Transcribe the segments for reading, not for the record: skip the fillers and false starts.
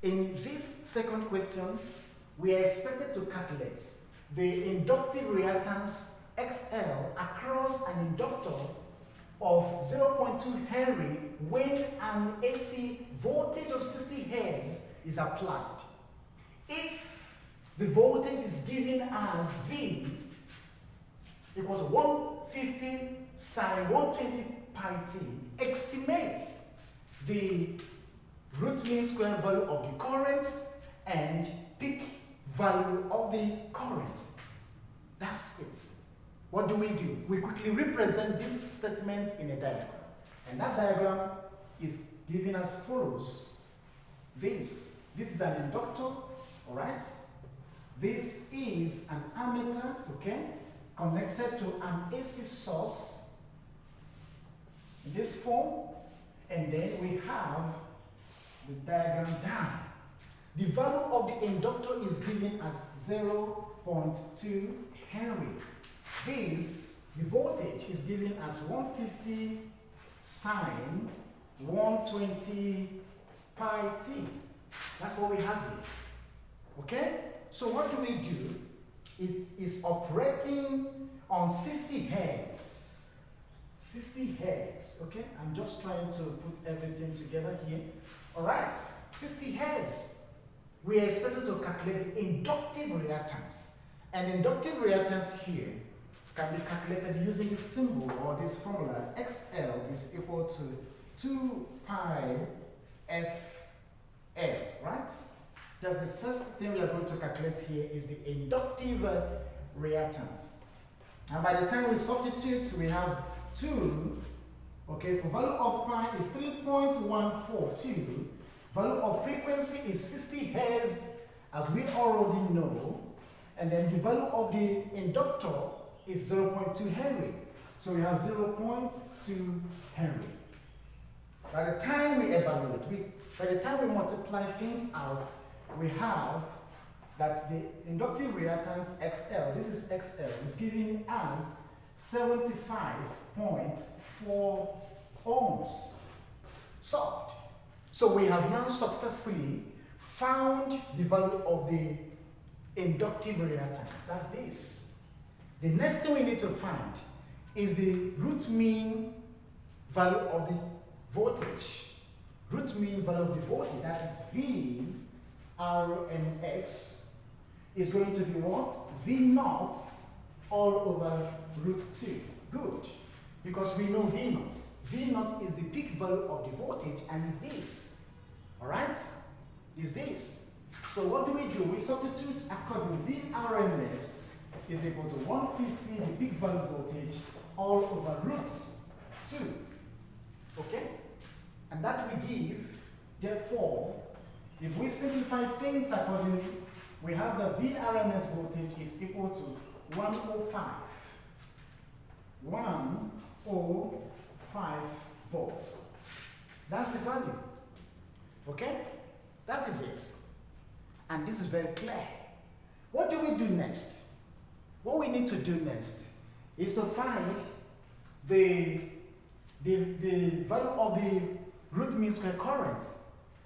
In this second question, we are expected to calculate the inductive reactance XL across an inductor of 0.2 Henry when an AC voltage of 60 Hz is applied. If the voltage is given as V equals 150 sine 120 pi t, estimates the root mean square value of the current and peak value of the current. That's it. What do? We quickly represent this statement in a diagram. And that diagram is given as follows. This is an inductor, all right? This is an ammeter, okay, connected to an AC source in this form. And then we have the diagram down. The value of the inductor is given as 0.2 Henry. The voltage is given as 150 sine 120 pi t. That's what we have here. Okay? So what do? It is operating on 60 Hz. 60 Hz. Okay? I'm just trying to put everything together here. Alright, 60 Hz. We are expected to calculate the inductive reactance. And inductive reactance here can be calculated using this symbol or this formula. XL is equal to 2 pi FL, right? That's the first thing we are going to calculate here is the inductive reactance. And by the time we substitute, we have 2, okay, for value of pi is 3.142. Value of frequency is 60 Hz, as we already know. And then the value of the inductor is 0.2 Henry. So we have 0.2 Henry. By the time we evaluate, by the time we multiply things out, we have that the inductive reactance XL, this is XL, is given as 75.4 ohms. Solved. So we have now successfully found the value of the inductive reactance. That's this. The next thing we need to find is the root mean value of the voltage. Root mean value of the voltage, that is V, R, and X, is going to be what? V naught all over root 2. Good. Because we know V naught. V naught is the peak value of the voltage and is this. Alright? Is this. So what do? We substitute accordingly. VRMS is equal to 150, the peak value voltage, all over root 2. Okay? And that we give, therefore, if we simplify things accordingly, we have the VRMS voltage is equal to 105. 105 volts. That's the value. Okay? That is it. And this is very clear. What do we do next? What we need to do next is to find the value of the root mean square current.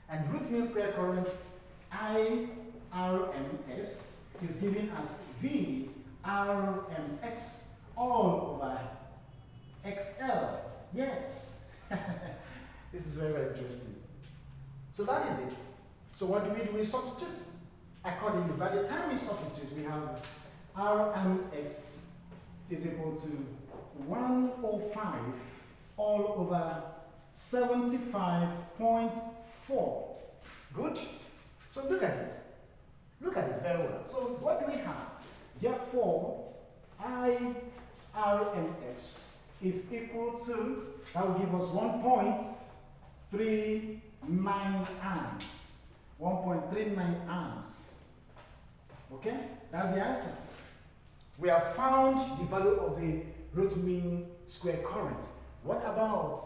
And root mean square current, IRMS, is given as V RMX all over XL. Yes. This is very, very interesting. So that is it. So what do? We substitute accordingly. By the time we substitute, we have RMS is equal to 105 all over 75.4. Good? So look at it. Look at it very well. So what do we have? Therefore, IRMS is equal to, that will give us 1.39 amps. 1.39 amps. Okay? That's the answer. We have found the value of the root mean square current. What about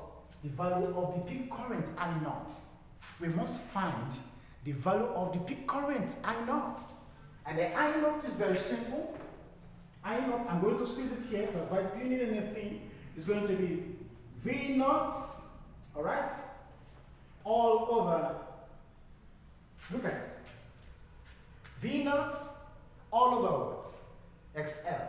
the value of the peak current, I naught? We must find the value of the peak current, I naught. And the I naught is very simple. I naught, I'm going to squeeze it here to avoid cleaning anything. It's going to be V naught, all right, all over Look at it. V naught all over what? XL.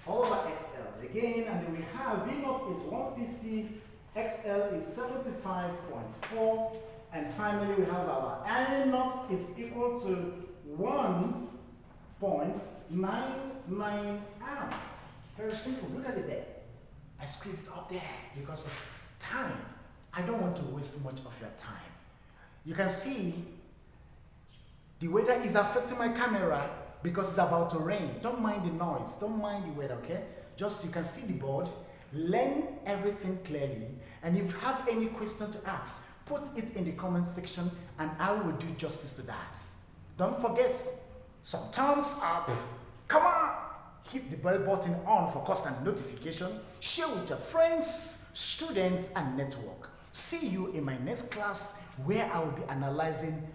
All over XL. Again, and then we have V naught is 150, XL is 75.4, and finally we have our I naught is equal to 1.99 ounce. Very simple. Look at it there. I squeezed it up there because of time. I don't want to waste much of your time. You can see the weather is affecting my camera because it's about to rain. Don't mind the noise. Don't mind the weather, okay? Just you can see the board. Learn everything clearly. And if you have any question to ask, put it in the comment section and I will do justice to that. Don't forget, some thumbs up. Come on! Hit the bell button on for constant notification. Share with your friends, students, and network. See you in my next class where I will be analyzing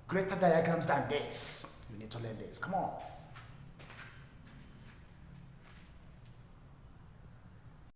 greater diagrams than this. You need to learn this. Come on.